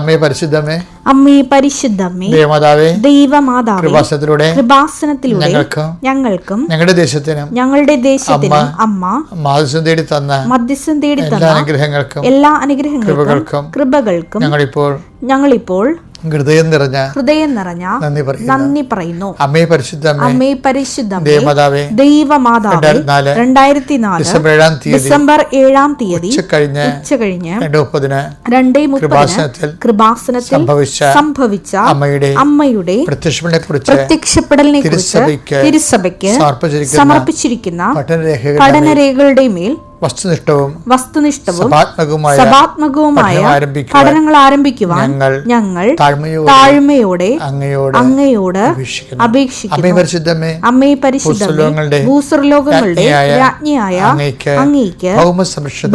അമ്മേ പരിശുദ്ധമേ, അമ്മേ പരിശുദ്ധമേ, ദൈവമാതാവേ, കൃപാസനത്തിലൂടെ ഞങ്ങൾക്കും ഞങ്ങളുടെ ദേശത്തിനും അമ്മ മധ്യസ്ഥം തേടി തന്ന എല്ലാ അനുഗ്രഹങ്ങൾക്കും കൃപകൾക്കും ഞങ്ങളിപ്പോൾ ഹൃദയം നിറഞ്ഞ നന്ദി പറയുന്നു. അമ്മേ പരിശുദ്ധമേ, ദൈവമാതാവേ, 2004 ഡിസംബർ 7-ാം തീയതി ഉച്ചകഴിഞ്ഞ് 2:30 കൃപാസനത്തിൽ സംഭവിച്ച അമ്മയുടെ പ്രത്യക്ഷപ്പെടലിനെ കുറിച്ച് തിരുസഭയ്ക്ക് സമർപ്പിച്ചിരിക്കുന്ന പഠനരേഖകളുടെ മേൽ വസ്തുനിഷ്ഠവും സഭാത്മകവുമായ പഠനങ്ങൾ ആരംഭിക്കുവാൻ ഞങ്ങൾ താഴ്മയോടെ അങ്ങയോട് അപേക്ഷിക്കുന്നു. അമ്മേ പരിശുദ്ധമേ, ഭൂസ്വർലോകങ്ങളുടെ രാജ്ഞിയായ അങ്ങേക്ക്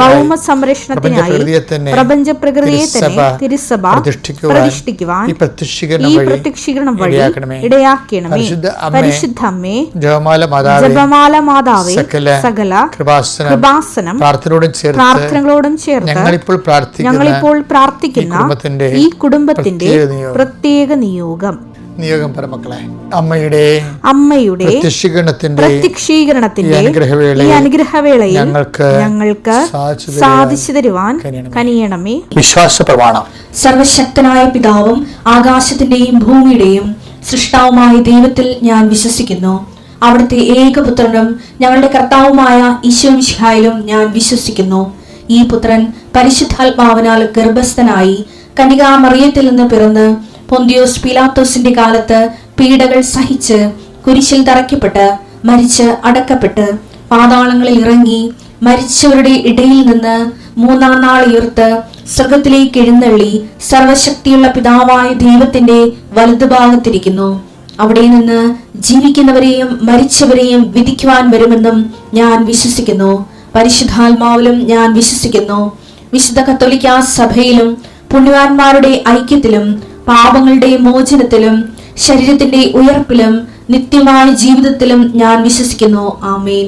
ഭൗമ സംരക്ഷണത്തിനായി പ്രപഞ്ച പ്രകൃതിയെ തന്നെ തിരുസഭ പ്രതിഷ്ഠിക്കുവാൻ ഈ പ്രത്യക്ഷീകരണം വഴി ഇടയാക്കണമേ. പരിശുദ്ധമ്മേ, ജപമാല മാതാവേ, സകല കൃപാസനം പ്രാർത്ഥനകളോടും ചേർത്ത് ഞങ്ങളിപ്പോൾ പ്രാർത്ഥിക്കുന്ന ഈ കുടുംബത്തിന്റെ പ്രത്യേക നിയോഗം പരമക്കളെ, അമ്മയുടെ പ്രത്യക്ഷീകരണത്തിന്റെ ഈ അനുഗ്രഹവേളയിൽ ഞങ്ങൾക്ക് സാധിച്ചു തരുവാൻ കനിയണമേ. വിശ്വാസ പ്രമാണം. സർവശക്തനായ പിതാവും ആകാശത്തിന്റെയും ഭൂമിയുടെയും സൃഷ്ടാവുമായ ദൈവത്തിൽ ഞാൻ വിശ്വസിക്കുന്നു. അവിടുത്തെ ഏകപുത്രനും ഞങ്ങളുടെ കർത്താവുമായ ഈശോ മിശിഹായിലും ഞാൻ വിശ്വസിക്കുന്നു. ഈ പുത്രൻ പരിശുദ്ധാത്മാവിനാൽ ഗർഭസ്ഥനായി കന്യകാമറിയത്തിൽ നിന്ന് പിറന്ന് പൊന്തിയോസ് പീലാത്തോസിന്റെ കാലത്ത് പീഡകൾ സഹിച്ച് കുരിശിൽ തറയ്ക്കപ്പെട്ട് മരിച്ച് അടക്കപ്പെട്ട് പാതാളങ്ങളിൽ ഇറങ്ങി മരിച്ചവരുടെ ഇടയിൽ നിന്ന് 3-ാം നാൾ ഉയർത്ത് സ്വർഗത്തിലേക്ക് എഴുന്നള്ളി സർവശക്തിയുള്ള പിതാവായ ദൈവത്തിന്റെ വലതുഭാഗത്തിരിക്കുന്നു. അവിടെ നിന്ന് ജീവിക്കുന്നവരെയും മരിച്ചവരെയും വിധിക്കുവാൻ വരുമെന്നും ഞാൻ വിശ്വസിക്കുന്നു. പരിശുദ്ധാത്മാവിലും ഞാൻ വിശ്വസിക്കുന്നു. വിശുദ്ധ കത്തോലിക്കാ സഭയിലും പുണ്യവാന്മാരുടെ ഐക്യത്തിലും പാപങ്ങളുടെ മോചനത്തിലും ശരീരത്തിന്റെ ഉയർപ്പിലും നിത്യമായ ജീവിതത്തിലും ഞാൻ വിശ്വസിക്കുന്നു. ആമേൻ.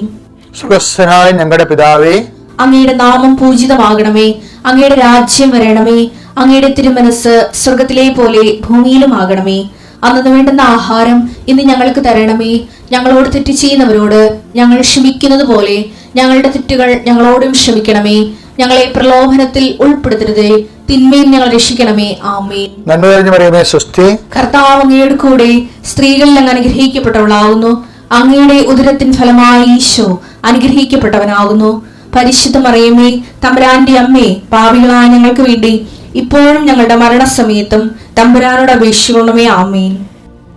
സ്വർഗ്ഗസ്ഥനായ ഞങ്ങളുടെ പിതാവേ, അങ്ങയുടെ നാമം പൂജിതമാകണമേ. അങ്ങയുടെ രാജ്യം വരണമേ. അങ്ങയുടെ തിരുമനസ് സ്വർഗത്തിലെ പോലെ ഭൂമിയിലും ആകണമേ. അന്നു വേണ്ടുന്ന ആഹാരം ഇന്ന് ഞങ്ങൾക്ക് തരണമേ. ഞങ്ങളോട് തെറ്റ് ചെയ്യുന്നവരോട് ഞങ്ങൾ ക്ഷമിക്കുന്നത് പോലെ ഞങ്ങളുടെ തെറ്റുകൾ ഞങ്ങളോടും ക്ഷമിക്കണമേ. ഞങ്ങളെ പ്രലോഭനത്തിൽ ഉൾപ്പെടുത്തരുതേ, തിന്മയിൽ ഞങ്ങൾ രക്ഷിക്കണമേ. ആമേൻ. കർത്താവ് അങ്ങയുടെ കൂടെ സ്ത്രീകളിൽ അങ്ങ് അനുഗ്രഹിക്കപ്പെട്ടവളാകുന്നു. അങ്ങയുടെ ഉദരത്തിൻ ഫലമായി ഈശോ അനുഗ്രഹിക്കപ്പെട്ടവനാകുന്നു. പരിശുദ്ധ മറിയമേ, തമ്പുരാന്റെ അമ്മേ, പാപികളായ ഞങ്ങൾക്ക് വേണ്ടി ഇപ്പോഴും ഞങ്ങളുടെ മരണസമയത്തും തമ്പുരാനോട് അപേക്ഷിക്കണമേ. ആമേൻ.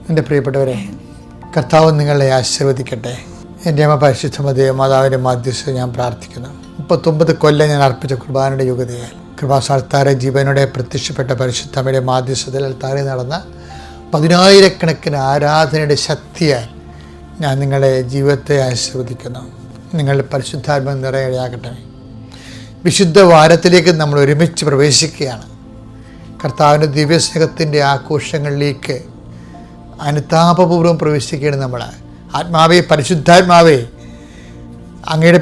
എൻ്റെ പ്രിയപ്പെട്ടവരെ, കർത്താവ് നിങ്ങളെ ആശീർവദിക്കട്ടെ. എൻ്റെ അമ്മ പരിശുദ്ധ ദേവമാതാവിൻ്റെ മാധ്യസ്ഥ ഞാൻ പ്രാർത്ഥിക്കുന്നു. 39 കൊല്ലം ഞാൻ അർപ്പിച്ച കുർബാനയുടെ യുഗതയാൽ കൃപാസാൽത്താര ജീവനോടെ പ്രത്യക്ഷപ്പെട്ട പരിശുദ്ധമ്മയുടെ മാധ്യസ്ഥതയിൽ അൽത്താരെ നടന്ന 10,000-കണക്കിന് ആരാധനയുടെ ശക്തിയാൽ ഞാൻ നിങ്ങളെ ജീവിതത്തെ ആശീർവദിക്കുന്നു. നിങ്ങൾ പരിശുദ്ധാത്മ നിറയടയാകട്ടെ. വിശുദ്ധ വാരത്തിലേക്ക് നമ്മൾ ഒരുമിച്ച് പ്രവേശിക്കുകയാണ്. കർത്താവിൻ്റെ ദിവ്യസ്നേഹത്തിൻ്റെ ആഘോഷങ്ങളിലേക്ക് അനുതാപപൂർവ്വം പ്രവേശിക്കുകയാണ് നമ്മൾ. ആത്മാവേ, പരിശുദ്ധാത്മാവേ, അങ്ങയുടെ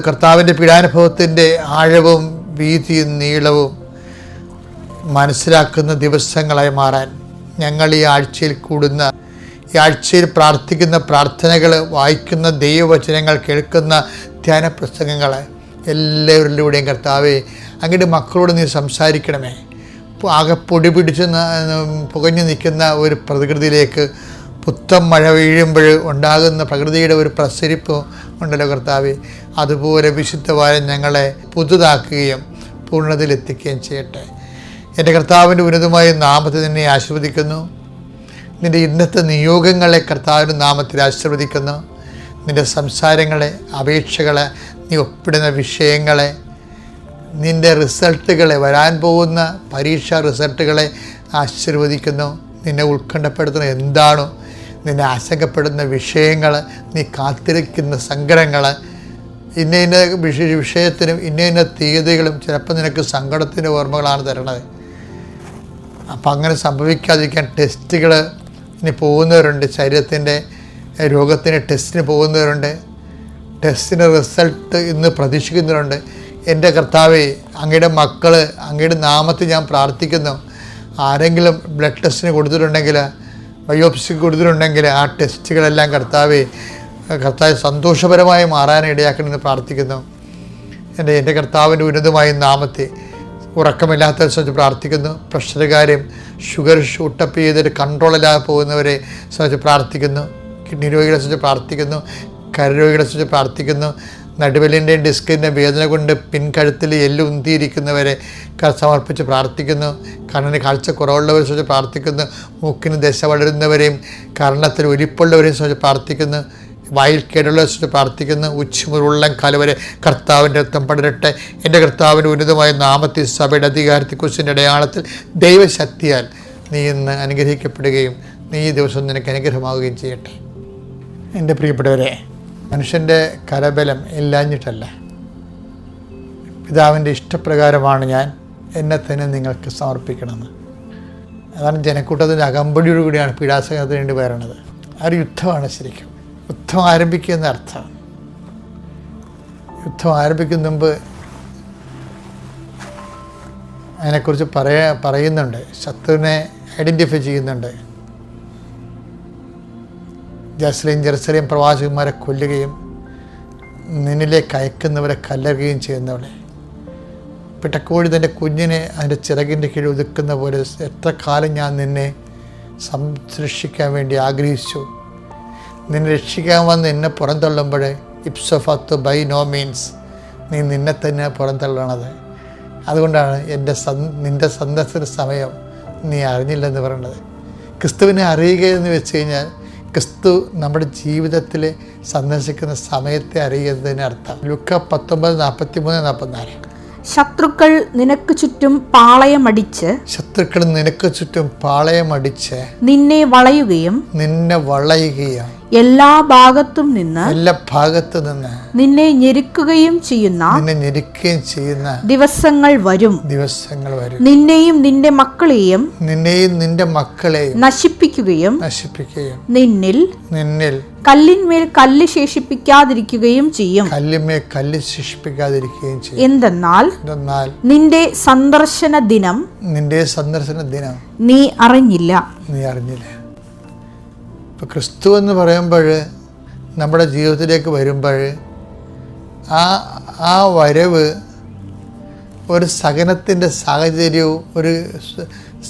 കർത്താവിൻ്റെ പീഡാനുഭവത്തിൻ്റെ ആഴവും വീതിയും നീളവും മനസ്സിലാക്കുന്ന ദിവസങ്ങളായി മാറാൻ ഞങ്ങൾ ഈ ആഴ്ചയിൽ പ്രാർത്ഥിക്കുന്ന പ്രാർത്ഥനകൾ, വായിക്കുന്ന ദൈവവചനങ്ങൾ, കേൾക്കുന്ന ധ്യാന പ്രസംഗങ്ങൾ എല്ലാവരിലൂടെയും കർത്താവേ അങ്ങയുടെ മക്കളോട് നീ സംസാരിക്കണമേ. ആകെ പൊടി പിടിച്ച് പുകഞ്ഞു നിൽക്കുന്ന ഒരു പ്രകൃതിയിലേക്ക് പുത്തൻ മഴ വീഴുമ്പോൾ ഉണ്ടാകുന്ന പ്രകൃതിയുടെ ഒരു പ്രസരിപ്പ് ഉണ്ടല്ലോ കർത്താവേ, അതുപോലെ വിശുദ്ധവാരം ഞങ്ങളെ പുതുതാക്കുകയും പൂർണ്ണതയിലെത്തിക്കുകയും ചെയ്യട്ടെ. എൻ്റെ കർത്താവിൻ്റെ ഉന്നതമായ നാമത്തിൽ നിന്നെ ആശീർവദിക്കുന്നു. നിൻ്റെ ഇന്നത്തെ നിയോഗങ്ങളെ കർത്താവിൻ്റെ നാമത്തിൽ ആശീർവദിക്കുന്നു. നിൻ്റെ സംസാരങ്ങളെ, അപേക്ഷകളെ, നീ ഒപ്പിടുന്ന വിഷയങ്ങളെ, നിൻ്റെ റിസൾട്ടുകളെ, വരാൻ പോകുന്ന പരീക്ഷാ റിസൾട്ടുകളെ ആശീർവദിക്കുന്നു. നിന്നെ ഉത്കണ്ഠപ്പെടുത്തുന്ന എന്താണോ, നിന്നെ ആശങ്കപ്പെടുന്ന വിഷയങ്ങൾ, നീ കാത്തിരിക്കുന്ന സങ്കടങ്ങൾ, ഇന്ന വിഷയത്തിനും ഇന്ന തീയതികളും ചിലപ്പോൾ നിനക്ക് സങ്കടത്തിൻ്റെ ഓർമ്മകളാണ് തരണത്. അപ്പം അങ്ങനെ സംഭവിക്കാതിരിക്കാൻ ടെസ്റ്റുകൾ ഇനി പോകുന്നവരുണ്ട്. ശരീരത്തിൻ്റെ രോഗത്തിന് ടെസ്റ്റിന് പോകുന്നവരുണ്ട്. ടെസ്റ്റിൻ്റെ റിസൾട്ട് ഇന്ന് പ്രതീക്ഷിക്കുന്നവരുണ്ട്. എൻ്റെ കർത്താവേ, അങ്ങയുടെ മക്കൾ അങ്ങയുടെ നാമത്തിൽ ഞാൻ പ്രാർത്ഥിക്കുന്നു. ആരെങ്കിലും ബ്ലഡ് ടെസ്റ്റിന് കൊടുത്തിട്ടുണ്ടെങ്കിൽ, ബയോപ്സിക്ക് കൊടുത്തിട്ടുണ്ടെങ്കിൽ ആ ടെസ്റ്റുകളെല്ലാം കർത്താവ് സന്തോഷപരമായി മാറാൻ ഇടയാക്കണമെന്ന് പ്രാർത്ഥിക്കുന്നു. എൻ്റെ കർത്താവിൻ്റെ ഉന്നതമായ നാമത്തെ ഉറക്കമില്ലാത്തവരെ സംബന്ധിച്ച് പ്രാർത്ഥിക്കുന്നു. പ്രഷറുകാരെയും ഷുഗർ ഷൂട്ടപ്പ് ചെയ്തിട്ട് കൺട്രോളില്ലാതെ പോകുന്നവരെ സംബന്ധിച്ച് പ്രാർത്ഥിക്കുന്നു. കിഡ്നി രോഗികളെ സംബന്ധിച്ച് പ്രാർത്ഥിക്കുന്നു. കരരോഗികളെ സംബന്ധിച്ച് പ്രാർത്ഥിക്കുന്നു. നടുവലിൻ്റെയും ഡിസ്കിൻ്റെയും വേദന കൊണ്ട് പിൻകഴുത്തിൽ എല്ല് ഉന്തിയിരിക്കുന്നവരെ സമർപ്പിച്ച് പ്രാർത്ഥിക്കുന്നു. കണ്ണിന് കാഴ്ച കുറവുള്ളവരെ സംബന്ധിച്ച് പ്രാർത്ഥിക്കുന്നു. മൂക്കിന് ദശ വളരുന്നവരെയും കർണത്തിൽ ഒലിപ്പുള്ളവരെയും സംബന്ധിച്ച് പ്രാർത്ഥിക്കുന്നു. വായിൽ കേടുള്ളവരെ സംബന്ധിച്ച് പ്രാർത്ഥിക്കുന്നു. ഉച്ചമുറുള്ളം കാലുവരെ കർത്താവിൻ്റെ രക്തം പടരട്ടെ. എൻ്റെ കർത്താവിൻ്റെ ഉന്നതമായ നാമത്തിൽ സഭയുടെ അധികാരത്തിൽ കുരിശിൻ്റെ അടയാളത്തിൽ ദൈവശക്തിയാൽ നീ ഇന്ന് അനുഗ്രഹിക്കപ്പെടുകയും നീ ഈ ദിവസം നിനക്ക് അനുഗ്രഹമാവുകയും ചെയ്യട്ടെ. എൻ്റെ പ്രിയപ്പെട്ടവരെ, മനുഷ്യൻ്റെ കരബലം ഇല്ലാഞ്ഞിട്ടല്ല, പിതാവിൻ്റെ ഇഷ്ടപ്രകാരമാണ് ഞാൻ എന്നെ തന്നെ നിങ്ങൾക്ക് സമർപ്പിക്കണമെന്ന്. അതാണ് ജനക്കൂട്ടത്തിൻ്റെ അകമ്പടിയോടുകൂടിയാണ് പീഡാസഹനത്തിന് വേണ്ടി വരണത്. ആ ഒരു യുദ്ധമാണ് ശരിക്കും. യുദ്ധം ആരംഭിക്കുക എന്ന അർത്ഥം. യുദ്ധം ആരംഭിക്കുന്ന മുമ്പ് അതിനെക്കുറിച്ച് പറയുന്നുണ്ട്. ശത്രുവിനെ ഐഡൻറ്റിഫൈ ചെയ്യുന്നുണ്ട്. ജെറുസലേം പ്രവാചകന്മാരെ കൊല്ലുകയും നിന്നിലേക്ക് അയക്കുന്നവരെ കല്ലെറുകയും ചെയ്യുന്നവളെ, പിട്ടക്കോഴി തൻ്റെ കുഞ്ഞിനെ അതിൻ്റെ ചിറകിൻ്റെ കീഴിൽ ഒതുക്കുന്ന പോലെ എത്ര കാലം ഞാൻ നിന്നെ സംരക്ഷിക്കാൻ വേണ്ടി ആഗ്രഹിച്ചു. നിന്നെ രക്ഷിക്കാൻ വന്ന് എന്നെ പുറന്തള്ളുമ്പോൾ ഇപ്സോഫത്ത് ബൈ നോ മീൻസ് നീ നിന്നെ തന്നെ പുറന്തള്ളണത്. അതുകൊണ്ടാണ് നിൻ്റെ സന്ദർശന സമയം നീ അറിഞ്ഞില്ലെന്ന് പറയുന്നത്. ക്രിസ്തുവിനെ അറിയുക എന്ന് വെച്ച് കഴിഞ്ഞാൽ ക്രിസ്തു നമ്മുടെ ജീവിതത്തിൽ സന്ദർശിക്കുന്ന സമയത്തെ അറിയുന്നതിന് അർത്ഥം. ലൂക്ക 19:43-44. ശത്രുക്കൾ നിനക്ക് ചുറ്റും പാളയമടിച്ച് നിന്നെ വളയുകയും എല്ലാ ഭാഗത്തും നിന്ന് നിന്നെ ഞെരുക്കുകയും ചെയ്യുന്ന ദിവസങ്ങൾ വരും. നിന്നെയും നിന്റെ മക്കളെയും നശിപ്പിക്കുകയും നിന്നിൽ കല്ലിന്മേൽ കല്ല് ശേഷിപ്പിക്കാതിരിക്കുകയും ചെയ്യും. എന്തെന്നാൽ നിന്റെ സന്ദർശന ദിനം നീ അറിഞ്ഞില്ല. ഇപ്പം ക്രിസ്തു എന്ന് പറയുമ്പോൾ നമ്മുടെ ജീവിതത്തിലേക്ക് വരുമ്പോൾ ആ വരവ് ഒരു സഹനത്തിൻ്റെ സാഹചര്യവും ഒരു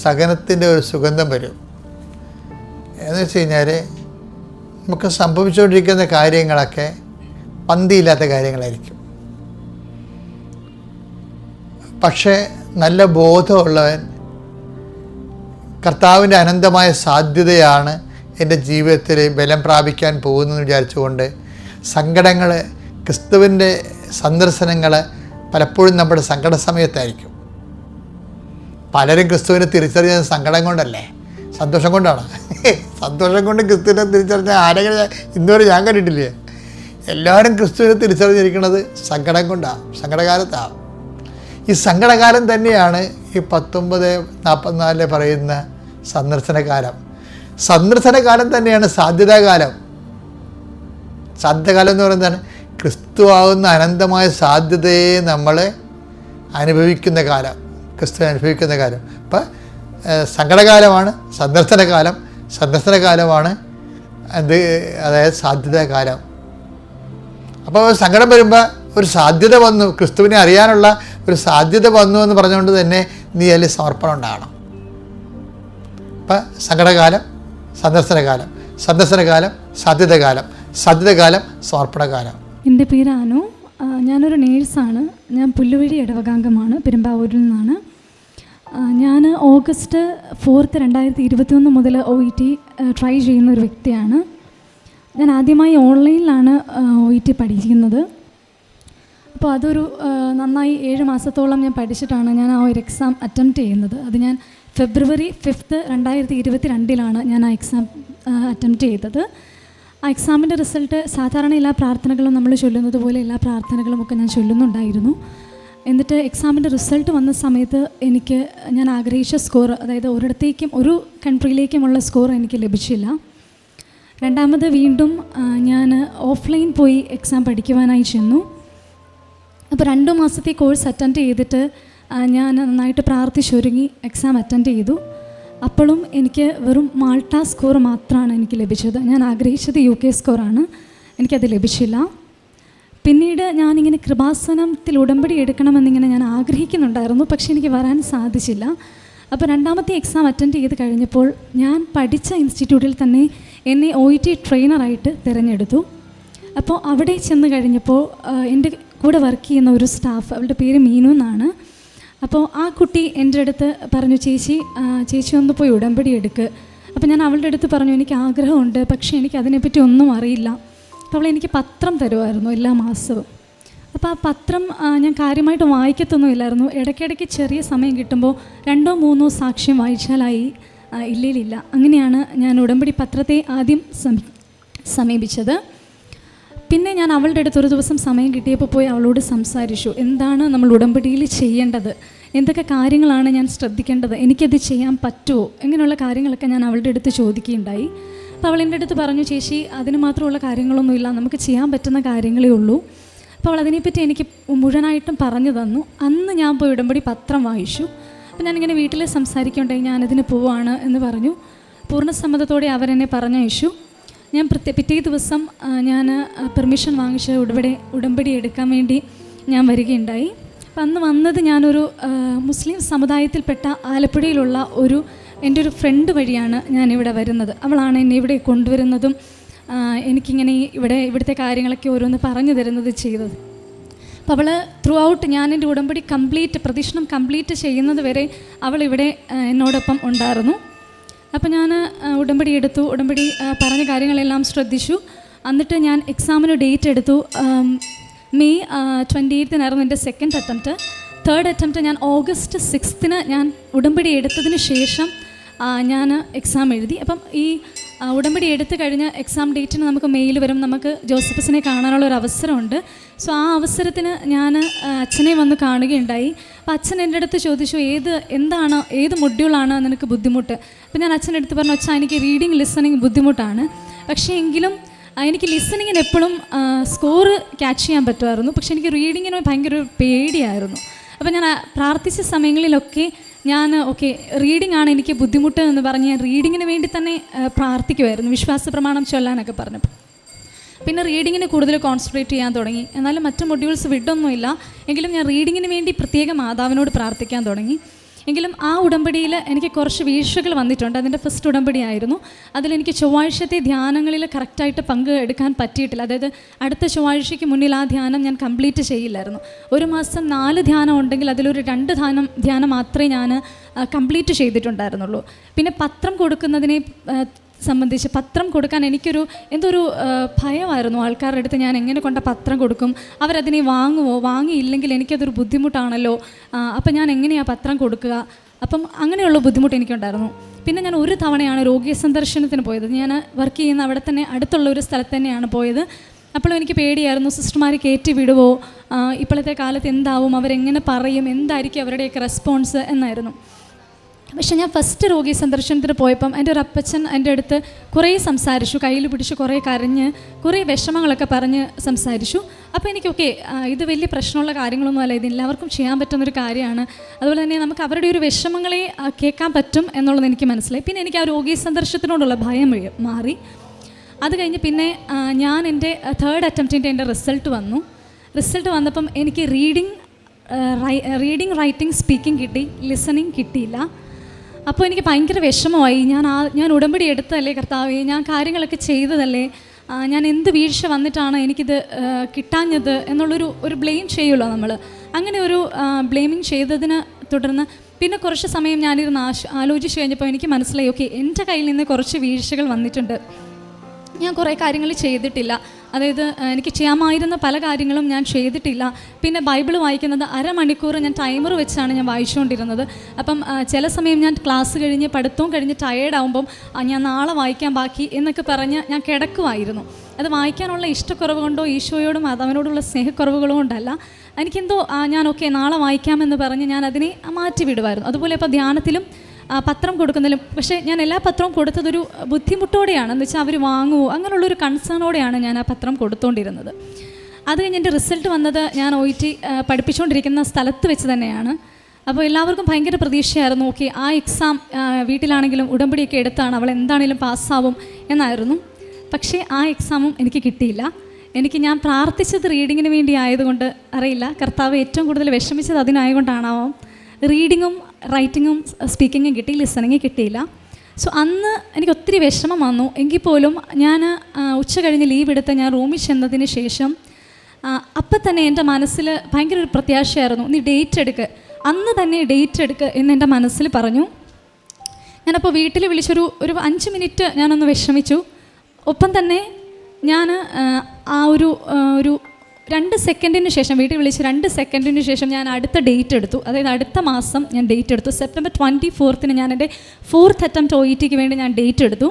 സഹനത്തിൻ്റെ ഒരു സുഗന്ധം വരും. എന്ന് വെച്ച് കഴിഞ്ഞാൽ നമുക്ക് സംഭവിച്ചുകൊണ്ടിരിക്കുന്ന കാര്യങ്ങളൊക്കെ പന്തിയില്ലാത്ത കാര്യങ്ങളായിരിക്കും. പക്ഷേ നല്ല ബോധമുള്ളവൻ കർത്താവിൻ്റെ അനന്തമായ സാധ്യതയാണ് എൻ്റെ ജീവിതത്തിൽ ബലം പ്രാപിക്കാൻ പോകുന്നതെന്ന് വിചാരിച്ചുകൊണ്ട് സങ്കടങ്ങൾ, ക്രിസ്തുവിൻ്റെ സന്ദർശനങ്ങൾ പലപ്പോഴും നമ്മുടെ സങ്കട സമയത്തായിരിക്കും. പലരും ക്രിസ്തുവിനെ തിരിച്ചറിയുന്നത് സങ്കടം കൊണ്ടല്ലേ, സന്തോഷം കൊണ്ടാണ്. സന്തോഷം കൊണ്ട് ക്രിസ്തുവിനെ തിരിച്ചറിഞ്ഞാൽ ആരെങ്കിലും ഇന്നുവരെ ഞാൻ കണ്ടിട്ടില്ലേ. എല്ലാവരും ക്രിസ്തുവിനെ തിരിച്ചറിഞ്ഞിരിക്കുന്നത് സങ്കടം കൊണ്ടാണ്, സങ്കടകാലത്താണ്. ഈ സങ്കടകാലം തന്നെയാണ് ഈ 1944 പറയുന്ന സന്ദർശനകാലം. സന്ദർശനകാലം തന്നെയാണ് സാധ്യതാകാലം. സാധ്യതകാലം എന്ന് പറയുന്നതാണ് ക്രിസ്തു ആകുന്ന അനന്തമായ സാധ്യതയെ നമ്മൾ അനുഭവിക്കുന്ന കാലം, ക്രിസ്തു അനുഭവിക്കുന്ന കാലം. അപ്പം സങ്കടകാലമാണ് സന്ദർശനകാലം, സന്ദർശനകാലമാണ് അതായത് സാധ്യതാകാലം. അപ്പോൾ സങ്കടം വരുമ്പോൾ ഒരു സാധ്യത വന്നു, ക്രിസ്തുവിനെ അറിയാനുള്ള ഒരു സാധ്യത വന്നു എന്ന് പറഞ്ഞുകൊണ്ട് തന്നെ നീ അതിൽ സമർപ്പണം ഉണ്ടാകണം. അപ്പം സങ്കടകാലം, സന്ദർശനകാലം, സന്ദർശനകാലം, സാധ്യതകാലം, സാധ്യതകാലം, സമർപ്പണകാലം. എൻ്റെ പേര് അനു. ഞാനൊരു നേഴ്സാണ്. ഞാൻ പുല്ലുവഴി ഇടവകാംഗമാണ്, പെരുമ്പാവൂരിൽ നിന്നാണ്. ഞാൻ ഓഗസ്റ്റ് 4, 2021 മുതൽ OET ട്രൈ ചെയ്യുന്ന ഒരു വ്യക്തിയാണ്. ഞാൻ ആദ്യമായി ഓൺലൈനിലാണ് OET പഠിക്കുന്നത്. അപ്പോൾ അതൊരു നന്നായി 7 മാസത്തോളം ഞാൻ പഠിച്ചിട്ടാണ് ഞാൻ ആ ഒരു എക്സാം അറ്റംപ്റ്റ് ചെയ്യുന്നത്. അത് ഞാൻ ഫെബ്രുവരി 5, 2022 ഞാൻ ആ എക്സാം അറ്റംപ്റ്റ് ചെയ്തത്. ആ എക്സാമിൻ്റെ റിസൾട്ട് സാധാരണ എല്ലാ പ്രാർത്ഥനകളും നമ്മൾ ചൊല്ലുന്നത് പോലെ എല്ലാ പ്രാർത്ഥനകളുമൊക്കെ ഞാൻ ചൊല്ലുന്നുണ്ടായിരുന്നു. എന്നിട്ട് എക്സാമിൻ്റെ റിസൾട്ട് വന്ന സമയത്ത് ഞാൻ ആഗ്രഹിച്ച സ്കോർ, അതായത് ഒരിടത്തേക്കും ഒരു കൺട്രിയിലേക്കുമുള്ള സ്കോർ എനിക്ക് ലഭിച്ചില്ല. രണ്ടാമത് വീണ്ടും ഞാൻ ഓഫ്ലൈൻ പോയി എക്സാം പഠിക്കുവാനായി ചെന്നു. അപ്പോൾ 2 മാസത്തെ കോഴ്സ് അറ്റൻഡ് ചെയ്തിട്ട് ഞാൻ നന്നായിട്ട് പ്രാർത്ഥിച്ചൊരുങ്ങി എക്സാം അറ്റൻഡ് ചെയ്തു. അപ്പോഴും എനിക്ക് വെറും മാൾട്ട സ്കോർ മാത്രമാണ് എനിക്ക് ലഭിച്ചത്. ഞാൻ ആഗ്രഹിച്ചത് UK സ്കോറാണ്, എനിക്കത് ലഭിച്ചില്ല. പിന്നീട് ഞാനിങ്ങനെ കൃപാസനത്തിൽ ഉടമ്പടി എടുക്കണമെന്നിങ്ങനെ ഞാൻ ആഗ്രഹിക്കുന്നുണ്ടായിരുന്നു, പക്ഷേ എനിക്ക് വരാൻ സാധിച്ചില്ല. അപ്പോൾ രണ്ടാമത്തെ എക്സാം അറ്റൻഡ് ചെയ്ത് കഴിഞ്ഞപ്പോൾ ഞാൻ പഠിച്ച ഇൻസ്റ്റിറ്റ്യൂട്ടിൽ തന്നെ എന്നെ OET ട്രെയിനറായിട്ട് തിരഞ്ഞെടുത്തു. അപ്പോൾ അവിടെ ചെന്ന് കഴിഞ്ഞപ്പോൾ എൻ്റെ കൂടെ വർക്ക് ചെയ്യുന്ന ഒരു സ്റ്റാഫ്, അവളുടെ പേര് മീനു എന്നാണ്. അപ്പോൾ ആ കുട്ടി എൻ്റെ അടുത്ത് പറഞ്ഞു, ചേച്ചി ഒന്ന് പോയി ഉടമ്പടി എടുക്ക്. അപ്പോൾ ഞാൻ അവളുടെ അടുത്ത് പറഞ്ഞു, എനിക്ക് ആഗ്രഹമുണ്ട്, പക്ഷേ എനിക്ക് അതിനെപ്പറ്റി ഒന്നും അറിയില്ല. അപ്പോൾ അവൾ എനിക്ക് പത്രം തരുമായിരുന്നു എല്ലാ മാസവും. അപ്പോൾ ആ പത്രം ഞാൻ കാര്യമായിട്ട് വായിക്കത്തൊന്നുമില്ലായിരുന്നു. ഇടയ്ക്കിടയ്ക്ക് ചെറിയ സമയം കിട്ടുമ്പോൾ 2-3 സാക്ഷ്യം വായിച്ചാലായി, ഇല്ല. അങ്ങനെയാണ് ഞാൻ ഉടമ്പടി പത്രത്തെ ആദ്യം സമീപിച്ചത്. പിന്നെ ഞാൻ അവളുടെ അടുത്ത് ഒരു ദിവസം സമയം കിട്ടിയപ്പോൾ പോയി അവളോട് സംസാരിച്ചു, എന്താണ് നമ്മൾ ഉടമ്പടിയിൽ ചെയ്യേണ്ടത്, എന്തൊക്കെ കാര്യങ്ങളാണ് ഞാൻ ശ്രദ്ധിക്കേണ്ടത്, എനിക്കത് ചെയ്യാൻ പറ്റുമോ, ഇങ്ങനെയുള്ള കാര്യങ്ങളൊക്കെ ഞാൻ അവളുടെ അടുത്ത് ചോദിക്കുകയുണ്ടായി. അപ്പോൾ അവൾ എൻ്റെ അടുത്ത് പറഞ്ഞു, ചേച്ചി അതിന് മാത്രമുള്ള കാര്യങ്ങളൊന്നുമില്ല, നമുക്ക് ചെയ്യാൻ പറ്റുന്ന കാര്യങ്ങളേ ഉള്ളൂ. അപ്പോൾ അവൾ അതിനെപ്പറ്റി എനിക്ക് മുഴുവനായിട്ടും പറഞ്ഞു തന്നു. അന്ന് ഞാൻ പോയി ഉടമ്പടി പത്രം വായിച്ചു. അപ്പോൾ ഞാനിങ്ങനെ വീട്ടിൽ സംസാരിക്കുകയുണ്ടായി, ഞാനതിന് പോവാണ് എന്ന് പറഞ്ഞു. പൂർണ്ണസമ്മതത്തോടെ അവരെന്നെ പറഞ്ഞയച്ചു. ഞാൻ പിറ്റേ ദിവസം ഞാൻ പെർമിഷൻ വാങ്ങിച്ച് ഉടമ്പടി എടുക്കാൻ വേണ്ടി ഞാൻ വരികയുണ്ടായി. അപ്പം അന്ന് വന്നത് ഞാനൊരു മുസ്ലിം സമുദായത്തിൽപ്പെട്ട ആലപ്പുഴയിലുള്ള എൻ്റെ ഒരു ഫ്രണ്ട് വഴിയാണ് ഞാനിവിടെ വരുന്നത്. അവളാണ് എന്നെ ഇവിടെ കൊണ്ടുവരുന്നതും എനിക്കിങ്ങനെ ഇവിടുത്തെ കാര്യങ്ങളൊക്കെ ഓരോന്ന് പറഞ്ഞു തരുന്നത് ചെയ്തത്. അപ്പോൾ അവൾ ത്രൂ ഔട്ട് ഞാൻ എൻ്റെ ഉടമ്പടി പ്രദക്ഷിണം കംപ്ലീറ്റ് ചെയ്യുന്നത് വരെ അവളിവിടെ എന്നോടൊപ്പം ഉണ്ടായിരുന്നു. അപ്പോൾ ഞാൻ ഉടമ്പടി എടുത്തു, ഉടമ്പടി പറഞ്ഞ കാര്യങ്ങളെല്ലാം ശ്രദ്ധിച്ചു. എന്നിട്ട് ഞാൻ എക്സാമിന് ഡേറ്റ് എടുത്തു. May 28 എൻ്റെ സെക്കൻഡ് അറ്റംപ്റ്റ്. തേർഡ് അറ്റംപ്റ്റ് ഞാൻ August 6 ഞാൻ ഉടമ്പടി എടുത്തതിന് ശേഷം ഞാൻ എക്സാം എഴുതി. അപ്പം ഈ ഉടമ്പടി എടുത്തു കഴിഞ്ഞ് എക്സാം ഡേറ്റിന് നമുക്ക് മെയിൽ വരും, നമുക്ക് ജോസഫസിനെ കാണാനുള്ള ഒരു അവസരമുണ്ട്. സോ ആ അവസരത്തിന് ഞാൻ അച്ഛനെ വന്ന് കാണുകയുണ്ടായി. അപ്പോൾ അച്ഛൻ എൻ്റെ അടുത്ത് ചോദിച്ചു, ഏത് മൊഡ്യൂളാണ് നിനക്ക് ബുദ്ധിമുട്ട്. അപ്പോൾ ഞാൻ അച്ഛൻ്റെ അടുത്ത് പറഞ്ഞു, അച്ഛാ എനിക്ക് റീഡിങ് ലിസണിങ് ബുദ്ധിമുട്ടാണ്, പക്ഷേ എങ്കിലും എനിക്ക് ലിസണിങ്ങിന് എപ്പോഴും സ്കോർ ക്യാച്ച് ചെയ്യാൻ പറ്റുമായിരുന്നു, പക്ഷേ എനിക്ക് റീഡിങ്ങിന് ഭയങ്കര ഒരു പേടിയായിരുന്നു. അപ്പോൾ ഞാൻ പ്രാർത്ഥിച്ച സമയങ്ങളിലൊക്കെ ഞാൻ റീഡിംഗ് ആണ് എനിക്ക് ബുദ്ധിമുട്ട് എന്ന് പറഞ്ഞ് ഞാൻ റീഡിങ്ങിന് വേണ്ടി തന്നെ പ്രാർത്ഥിക്കുമായിരുന്നു, വിശ്വാസ പ്രമാണം ചൊല്ലാനൊക്കെ പറഞ്ഞപ്പോൾ. പിന്നെ റീഡിങ്ങിന് കൂടുതൽ കോൺസെൻട്രേറ്റ് ചെയ്യാൻ തുടങ്ങി. എന്നാലും മറ്റു മൊഡ്യൂൾസ് വിടൊന്നുമില്ല, എങ്കിലും ഞാൻ റീഡിങ്ങിന് വേണ്ടി പ്രത്യേകം മാതാവിനോട് പ്രാർത്ഥിക്കാൻ തുടങ്ങി. എങ്കിലും ആ ഉടമ്പടിയിൽ എനിക്ക് കുറച്ച് വീഴ്ചകൾ വന്നിട്ടുണ്ട്. അതിൻ്റെ ഫസ്റ്റ് ഉടമ്പടി ആയിരുന്നു. അതിലെനിക്ക് ചൊവ്വാഴ്ചത്തെ ധ്യാനങ്ങളിൽ കറക്റ്റായിട്ട് പങ്കെടുക്കാൻ പറ്റിയിട്ടില്ല. അതായത് അടുത്ത ചൊവ്വാഴ്ചയ്ക്ക് മുന്നിൽ ആ ധ്യാനം ഞാൻ കംപ്ലീറ്റ് ചെയ്യില്ലായിരുന്നു. ഒരു മാസം 4 ധ്യാനം ഉണ്ടെങ്കിൽ അതിലൊരു 2 ധ്യാനം മാത്രമേ ഞാൻ കംപ്ലീറ്റ് ചെയ്തിട്ടുണ്ടായിരുന്നുള്ളൂ. പിന്നെ പത്രം കൊടുക്കുന്നതിനെ സംബന്ധിച്ച് പത്രം കൊടുക്കാൻ എനിക്കൊരു ഭയമായിരുന്നു. ആൾക്കാരുടെ അടുത്ത് ഞാൻ എങ്ങനെ കൊണ്ട് പത്രം കൊടുക്കും, അവരതിനെ വാങ്ങുമോ, വാങ്ങിയില്ലെങ്കിൽ എനിക്കതൊരു ബുദ്ധിമുട്ടാണല്ലോ, അപ്പം ഞാൻ എങ്ങനെയാണ് പത്രം കൊടുക്കുക, അപ്പം അങ്ങനെയുള്ള ബുദ്ധിമുട്ട് എനിക്കുണ്ടായിരുന്നു. പിന്നെ ഞാൻ ഒരു തവണയാണ് രോഗീയ സന്ദർശനത്തിന് പോയത്. ഞാൻ വർക്ക് ചെയ്യുന്ന അവിടെ തന്നെ അടുത്തുള്ള ഒരു സ്ഥലത്ത് തന്നെയാണ് പോയത്. അപ്പോഴും എനിക്ക് പേടിയായിരുന്നു, സിസ്റ്റർമാർ കയറ്റി വിടുവോ, ഇപ്പോഴത്തെ കാലത്ത് എന്താവും, അവരെങ്ങനെ പറയും, എന്തായിരിക്കും അവരുടെയൊക്കെ റെസ്പോൺസ് എന്നായിരുന്നു. പക്ഷേ ഞാൻ ഫസ്റ്റ് രോഗി സന്ദർശനത്തിന് പോയപ്പം എൻ്റെ ഒരു അപ്പച്ചൻ എൻ്റെ അടുത്ത് കുറേ സംസാരിച്ചു, കയ്യിൽ പിടിച്ച് കുറേ കരഞ്ഞ് കുറേ വിഷമങ്ങളൊക്കെ പറഞ്ഞ് സംസാരിച്ചു. അപ്പോൾ എനിക്ക് ഇത് വലിയ പ്രശ്നമുള്ള കാര്യങ്ങളൊന്നും അല്ല, ഇത് എല്ലാവർക്കും ചെയ്യാൻ പറ്റുന്നൊരു കാര്യമാണ്. അതുപോലെ തന്നെ നമുക്ക് അവരുടെ ഒരു വിഷമങ്ങളെ കേൾക്കാൻ പറ്റും എന്നുള്ളത് എനിക്ക് മനസ്സിലായി. പിന്നെ എനിക്ക് ആ രോഗി സന്ദർശനത്തിനോടുള്ള ഭയം മാറി. അത് കഴിഞ്ഞ് പിന്നെ ഞാൻ എൻ്റെ തേർഡ് അറ്റംപ്റ്റിൻ്റെ എൻ്റെ റിസൾട്ട് വന്നപ്പം എനിക്ക് റീഡിങ് റൈറ്റിംഗ് സ്പീക്കിംഗ് കിട്ടി, ലിസണിങ് കിട്ടിയില്ല. അപ്പോൾ എനിക്ക് ഭയങ്കര വിഷമമായി. ഞാൻ ഉടമ്പടി എടുത്തതല്ലേ കർത്താവേ, ഞാൻ കാര്യങ്ങളൊക്കെ ചെയ്തതല്ലേ, ഞാൻ എന്ത് വീഴ്ച വന്നിട്ടാണ് എനിക്കിത് കിട്ടാഞ്ഞത് എന്നുള്ളൊരു ബ്ലെയിം ചെയ്യുമല്ലോ നമ്മൾ. അങ്ങനെ ഒരു ബ്ലെയിമിങ് ചെയ്തതിന് തുടർന്ന് പിന്നെ കുറച്ച് സമയം ഞാനിരുന്ന് ആലോചിച്ച് കഴിഞ്ഞപ്പോൾ എനിക്ക് മനസ്സിലായി, എൻ്റെ കയ്യിൽ നിന്ന് കുറച്ച് വീഴ്ചകൾ വന്നിട്ടുണ്ട്, ഞാൻ കുറേ കാര്യങ്ങൾ ചെയ്തിട്ടില്ല. അതായത് എനിക്ക് ചെയ്യാമായിരുന്ന പല കാര്യങ്ങളും ഞാൻ ചെയ്തിട്ടില്ല. പിന്നെ ബൈബിൾ വായിക്കുന്നത് അരമണിക്കൂർ ഞാൻ ടൈമർ വെച്ചാണ് ഞാൻ വായിച്ചുകൊണ്ടിരുന്നത്. അപ്പം ചില സമയം ഞാൻ ക്ലാസ് കഴിഞ്ഞ് പഠിത്തവും കഴിഞ്ഞ് ടയേർഡാകുമ്പം ഞാൻ നാളെ വായിക്കാൻ ബാക്കി എന്നൊക്കെ പറഞ്ഞ് ഞാൻ കിടക്കുമായിരുന്നു. അത് വായിക്കാനുള്ള ഇഷ്ടക്കുറവ് കൊണ്ടോ ഈശോയോടും മാതാവിനോടുള്ള സ്നേഹക്കുറവുകളോ കൊണ്ടല്ല, എനിക്കെന്തോ ഞാൻ നാളെ വായിക്കാമെന്ന് പറഞ്ഞ് ഞാൻ അതിനെ മാറ്റി വിടുമായിരുന്നു. അതുപോലെ ഇപ്പോൾ ധ്യാനത്തിലും പത്രം കൊടുക്കുന്നതിലും, പക്ഷേ ഞാൻ എല്ലാ പത്രവും കൊടുത്തതൊരു ബുദ്ധിമുട്ടോടെയാണ്, എന്ന് വെച്ചാൽ അവർ വാങ്ങുമോ അങ്ങനെയുള്ളൊരു കൺസേണോടെയാണ് ഞാൻ ആ പത്രം കൊടുത്തുകൊണ്ടിരുന്നത്. അത് കഴിഞ്ഞ് എൻ്റെ റിസൾട്ട് വന്നത് ഞാൻ OET പഠിപ്പിച്ചുകൊണ്ടിരിക്കുന്ന സ്ഥലത്ത് വെച്ച് തന്നെയാണ്. അപ്പോൾ എല്ലാവർക്കും ഭയങ്കര പ്രതീക്ഷയായിരുന്നു. ഓക്കെ, ആ എക്സാം വീട്ടിലാണെങ്കിലും ഉടമ്പടിയൊക്കെ എടുത്താണ്, അവൾ എന്താണെങ്കിലും പാസ്സാവും എന്നായിരുന്നു. പക്ഷേ ആ എക്സാമും എനിക്ക് കിട്ടിയില്ല. ഞാൻ പ്രാർത്ഥിച്ചത് റീഡിങ്ങിന് വേണ്ടി ആയതുകൊണ്ട് അറിയില്ല, കർത്താവ് ഏറ്റവും കൂടുതൽ വിഷമിച്ചത് അതിനായതുകൊണ്ടാണാവാം. റീഡിങ്ങും റൈറ്റിങ്ങും സ്പീക്കിങ്ങും കിട്ടി, ലിസണിങ് കിട്ടിയില്ല. സോ അന്ന് എനിക്ക് ഒത്തിരി വിഷമം വന്നു. എങ്കിൽ പോലും ഞാൻ ഉച്ച കഴിഞ്ഞ് ലീവ് എടുത്ത് ഞാൻ റൂമിൽ ചെന്നതിന് ശേഷം അപ്പം തന്നെ എൻ്റെ മനസ്സിൽ ഭയങ്കര ഒരു പ്രത്യാശയായിരുന്നു. നീ ഡേറ്റ് എടുക്ക്, അന്ന് തന്നെ ഡേറ്റ് എടുക്ക് എന്ന് എൻ്റെ മനസ്സിൽ പറഞ്ഞു. ഞാനപ്പോൾ വീട്ടിൽ വിളിച്ചൊരു 5 മിനിറ്റ് ഞാനൊന്ന് വിഷമിച്ചു. ഒപ്പം തന്നെ ഞാൻ ആ ഒരു 2 സെക്കൻഡിന് ശേഷം വീട്ടിൽ വിളിച്ച് 2 സെക്കൻഡിന് ശേഷം ഞാൻ അടുത്ത ഡേറ്റ് എടുത്തു. അതായത് അടുത്ത മാസം ഞാൻ ഡേറ്റ് എടുത്തു. സെപ്റ്റംബർ 24 ഞാൻ എൻ്റെ 4th അറ്റംപ്റ്റ് OETക്ക് വേണ്ടി ഞാൻ ഡേറ്റ് എടുത്തു.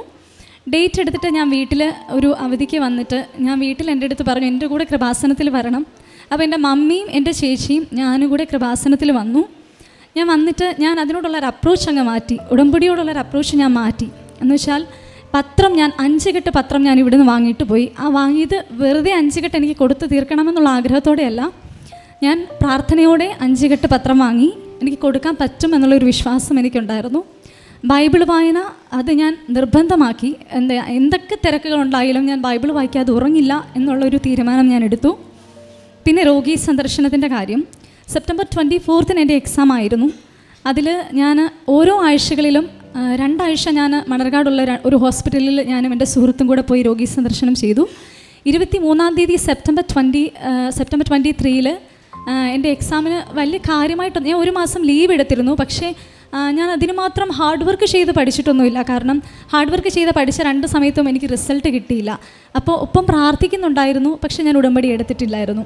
ഡേറ്റ് എടുത്തിട്ട് ഞാൻ വീട്ടിൽ ഒരു അവധിക്ക് വന്നിട്ട് ഞാൻ വീട്ടിൽ എൻ്റെ അടുത്ത് പറഞ്ഞു എൻ്റെ കൂടെ കൃപാസനത്തിൽ വരണം. അപ്പോൾ എൻ്റെ മമ്മിയും എൻ്റെ ചേച്ചിയും ഞാനും കൂടെ കൃപാസനത്തിൽ വന്നു. ഞാൻ വന്നിട്ട് ഞാൻ അതിനോടുള്ളൊരു അപ്രോച്ച് അങ്ങ് മാറ്റി, ഉടമ്പടിയോടുള്ളൊരു അപ്രോച്ച് ഞാൻ മാറ്റി. എന്ന് വെച്ചാൽ പത്രം ഞാൻ 5 കെട്ട് പത്രം ഞാൻ ഇവിടുന്ന് വാങ്ങിയിട്ട് പോയി. ആ വാങ്ങിയത് വെറുതെ 5 കെട്ട് എനിക്ക് കൊടുത്ത് തീർക്കണമെന്നുള്ള ആഗ്രഹത്തോടെയല്ല, ഞാൻ പ്രാർത്ഥനയോടെ 5 കെട്ട് പത്രം വാങ്ങി എനിക്ക് കൊടുക്കാൻ പറ്റും എന്നുള്ളൊരു വിശ്വാസം എനിക്കുണ്ടായിരുന്നു. ബൈബിൾ വായന അത് ഞാൻ നിർബന്ധമാക്കി. എന്തൊക്കെ തിരക്കുകളുണ്ടായാലും ഞാൻ ബൈബിൾ വായിക്കാതെ ഉറങ്ങില്ല എന്നുള്ളൊരു തീരുമാനം ഞാൻ എടുത്തു. പിന്നെ രോഗി സന്ദർശനത്തിൻ്റെ കാര്യം, സെപ്റ്റംബർ 24 എൻ്റെ എക്സാം ആയിരുന്നു. അതിൽ ഞാൻ ഓരോ ആഴ്ചകളിലും 2 ആഴ്ച ഞാൻ മണർകാടുള്ള ഒരു ഹോസ്പിറ്റലിൽ ഞാനും എൻ്റെ സുഹൃത്തും കൂടെ പോയി രോഗി സന്ദർശനം ചെയ്തു. 23-ാം തീയതി സെപ്റ്റംബർ 23 എൻ്റെ എക്സാമിന് വലിയ കാര്യമായിട്ട് ഞാൻ 1 മാസം ലീവ് എടുത്തിരുന്നു. പക്ഷേ ഞാൻ അതിന് മാത്രം ഹാർഡ് വർക്ക് ചെയ്ത് പഠിച്ചിട്ടൊന്നുമില്ല. കാരണം ഹാർഡ് വർക്ക് ചെയ്ത് പഠിച്ച 2 സമയത്തും എനിക്ക് റിസൾട്ട് കിട്ടിയില്ല. അപ്പോൾ ഒപ്പം പ്രാർത്ഥിക്കുന്നുണ്ടായിരുന്നു, പക്ഷേ ഞാൻ ഉടമ്പടി എടുത്തിട്ടില്ലായിരുന്നു.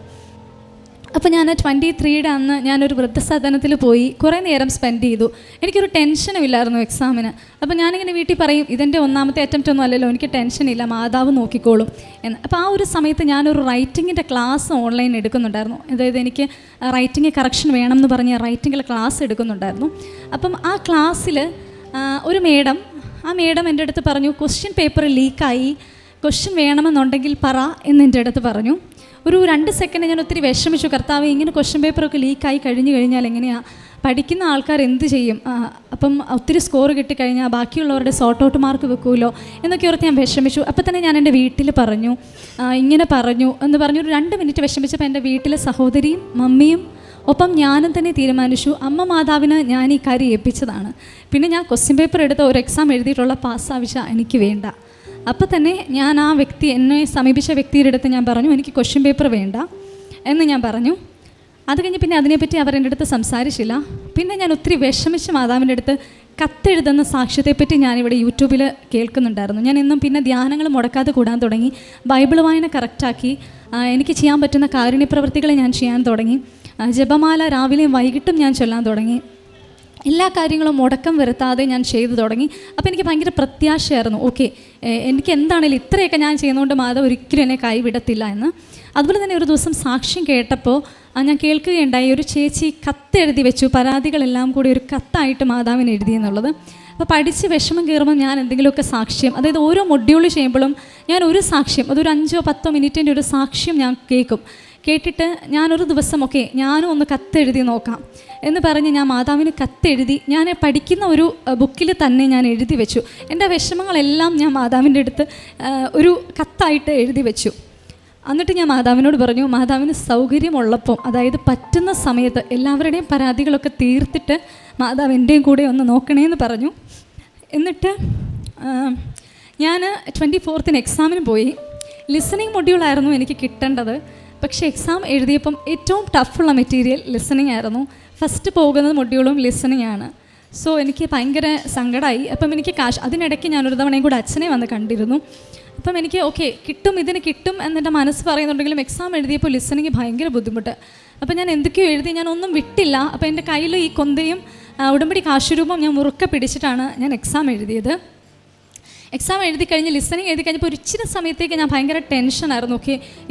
അപ്പോൾ ഞാൻ 23 അന്ന് ഞാനൊരു വൃദ്ധസദനത്തിൽ പോയി കുറേ നേരം സ്പെൻഡ് ചെയ്തു. എനിക്കൊരു ടെൻഷനും ഇല്ലായിരുന്നു എക്സാമിന്. അപ്പോൾ ഞാനിങ്ങനെ വീട്ടിൽ പറയും, ഇതെൻ്റെ 1ാമത്തെ അറ്റംപ്റ്റ് ഒന്നും അല്ലല്ലോ, എനിക്ക് ടെൻഷനില്ല, മാതാവ് നോക്കിക്കോളും എന്ന്. അപ്പോൾ ആ ഒരു സമയത്ത് ഞാനൊരു റൈറ്റിങ്ങിൻ്റെ ക്ലാസ് ഓൺലൈൻ എടുക്കുന്നുണ്ടായിരുന്നു. അതായത് എനിക്ക് റൈറ്റിംഗ് കറക്ഷൻ വേണം എന്ന് പറഞ്ഞ് റൈറ്റിങ്ങിൽ ക്ലാസ് എടുക്കുന്നുണ്ടായിരുന്നു. അപ്പം ആ ക്ലാസ്സിൽ ഒരു മേഡം എൻ്റെ അടുത്ത് പറഞ്ഞു, ക്വസ്റ്റ്യൻ പേപ്പർ ലീക്കായി, ക്വസ്റ്റ്യൻ വേണമെന്നുണ്ടെങ്കിൽ പറ എന്ന് എൻ്റെ അടുത്ത് പറഞ്ഞു. ഒരു 2 സെക്കൻഡ് ഞാൻ ഒത്തിരി വിഷമിച്ചു. കർത്താവ്, ഇങ്ങനെ ക്വസ്റ്റ്യൻ പേപ്പറൊക്കെ ലീക്കായി കഴിഞ്ഞാൽ എങ്ങനെയാണ് പഠിക്കുന്ന ആൾക്കാർ എന്ത് ചെയ്യും? അപ്പം ഒത്തിരി സ്കോർ കിട്ടിക്കഴിഞ്ഞാൽ ബാക്കിയുള്ളവരുടെ സോർട്ട് ഔട്ട് മാർക്ക് വെക്കുമല്ലോ എന്നൊക്കെ ഓർത്ത് ഞാൻ വിഷമിച്ചു. അപ്പോൾ തന്നെ ഞാൻ എൻ്റെ വീട്ടിൽ പറഞ്ഞു, ഇങ്ങനെ പറഞ്ഞു എന്ന് പറഞ്ഞു. ഒരു 2 മിനിറ്റ് വിഷമിച്ചപ്പോൾ എൻ്റെ വീട്ടിലെ സഹോദരിയും മമ്മിയും ഒപ്പം ഞാനും തന്നെ തീരുമാനിച്ചു, അമ്മ മാതാവിന് ഞാൻ ഈ കാര്യം ഏൽപ്പിച്ചതാണ്. പിന്നെ ഞാൻ ക്വസ്റ്റ്യൻ പേപ്പർ എടുത്ത് ഒരു എക്സാം എഴുതിയിട്ടുള്ള പാസ്സാവിച്ച എനിക്ക് വേണ്ട. അപ്പോൾ തന്നെ ഞാൻ ആ വ്യക്തി, എന്നെ സമീപിച്ച വ്യക്തിയുടെ അടുത്ത് ഞാൻ പറഞ്ഞു, എനിക്ക് ക്വസ്റ്റ്യൻ പേപ്പർ വേണ്ട എന്ന് ഞാൻ പറഞ്ഞു. അത് കഴിഞ്ഞ് പിന്നെ അതിനെപ്പറ്റി അവർ എൻ്റെ അടുത്ത് സംസാരിച്ചില്ല. പിന്നെ ഞാൻ ഒത്തിരി വിഷമിച്ച് മാതാവിൻ്റെ അടുത്ത് കത്തെഴുതുന്ന സാക്ഷ്യത്തെപ്പറ്റി ഞാനിവിടെ യൂട്യൂബിൽ കേൾക്കുന്നുണ്ടായിരുന്നു. ഞാൻ ഇന്നും പിന്നെ ധ്യാനങ്ങൾ മുടക്കാതെ കൂടാൻ തുടങ്ങി. ബൈബിൾ വായന കറക്റ്റാക്കി. എനിക്ക് ചെയ്യാൻ പറ്റുന്ന കാരുണ്യപ്രവൃത്തികൾ ഞാൻ ചെയ്യാൻ തുടങ്ങി. ജപമാല രാവിലെയും വൈകിട്ടും ഞാൻ ചൊല്ലാൻ തുടങ്ങി. എല്ലാ കാര്യങ്ങളും മുടക്കം വരുത്താതെ ഞാൻ ചെയ്തു തുടങ്ങി. അപ്പോൾ എനിക്ക് ഭയങ്കര പ്രത്യാശയായിരുന്നു, ഓക്കെ, എനിക്ക് എന്താണെങ്കിലും ഇത്രയൊക്കെ ഞാൻ ചെയ്യുന്നതുകൊണ്ട് മാതാവ് ഒരിക്കലും എന്നെ കൈവിടത്തില്ല എന്ന്. അതുപോലെ തന്നെ ഒരു ദിവസം സാക്ഷ്യം കേട്ടപ്പോൾ ഞാൻ കേൾക്കുകയുണ്ടായി, ഒരു ചേച്ചി കത്തെഴുതി വെച്ചു, പരാതികളെല്ലാം കൂടി ഒരു കത്തായിട്ട് മാതാവിന് എഴുതി എന്നുള്ളത്. അപ്പോൾ പഠിച്ച് വിഷമം കയറുമ്പോൾ ഞാൻ എന്തെങ്കിലുമൊക്കെ സാക്ഷ്യം, അതായത് ഓരോ മൊഡ്യൂൾ ചെയ്യുമ്പോഴും ഞാൻ ഒരു സാക്ഷ്യം, അതൊരു 5-10 മിനിറ്റിൻ്റെ ഒരു സാക്ഷ്യം ഞാൻ കേട്ടിട്ട് ഞാനൊരു ദിവസം ഞാനും ഒന്ന് കത്തെഴുതി നോക്കാം എന്ന് പറഞ്ഞ് ഞാൻ മാതാവിന് കത്തെഴുതി. ഞാൻ പഠിക്കുന്ന ഒരു ബുക്കിൽ തന്നെ ഞാൻ എഴുതി വെച്ചു. എൻ്റെ വിഷമങ്ങളെല്ലാം ഞാൻ മാതാവിൻ്റെ അടുത്ത് ഒരു കത്തായിട്ട് എഴുതി വെച്ചു. എന്നിട്ട് ഞാൻ മാതാവിനോട് പറഞ്ഞു, മാതാവിന് സൗകര്യമുള്ളപ്പോൾ, അതായത് പറ്റുന്ന സമയത്ത് എല്ലാവരുടെയും പരാതികളൊക്കെ തീർത്തിട്ട് മാതാവ് എൻ്റെയും കൂടെ ഒന്ന് നോക്കണേന്ന് പറഞ്ഞു. എന്നിട്ട് ഞാൻ 24 എക്സാമിന് പോയി. ലിസണിങ് മൊഡ്യൂളായിരുന്നു എനിക്ക് കിട്ടേണ്ടത്. പക്ഷേ എക്സാം എഴുതിയപ്പം ഏറ്റവും ടഫുള്ള മെറ്റീരിയൽ ലിസണിങ് ആയിരുന്നു. ഫസ്റ്റ് പോകുന്ന മൊഡ്യൂളും ലിസണിങ് ആണ്. സോ എനിക്ക് ഭയങ്കര സങ്കടമായി. അപ്പം എനിക്ക് അതിനിടയ്ക്ക് ഞാനൊരു തവണയും കൂടെ അച്ഛനെ വന്ന് കണ്ടിരുന്നു. അപ്പം എനിക്ക് ഇതിന് കിട്ടും എന്നെൻ്റെ മനസ്സ് പറയുന്നുണ്ടെങ്കിലും എക്സാം എഴുതിയപ്പോൾ ലിസണിങ് ഭയങ്കര ബുദ്ധിമുട്ട്. അപ്പം ഞാൻ എന്തൊക്കെയോ എഴുതി, ഞാൻ ഒന്നും വിട്ടില്ല. അപ്പോൾ എൻ്റെ കയ്യിൽ ഈ കൊന്തയും ഉടമ്പടി കാശുരൂപം ഞാൻ മുറുക്കെ പിടിച്ചിട്ടാണ് ഞാൻ എക്സാം എഴുതിയത്. എക്സാം എഴുതി കഴിഞ്ഞ് ലിസണിങ് എഴുതി കഴിഞ്ഞപ്പോൾ ഒരു ഇച്ചിരി സമയത്തേക്ക് ഞാൻ ഭയങ്കര ടെൻഷനായിരുന്നു.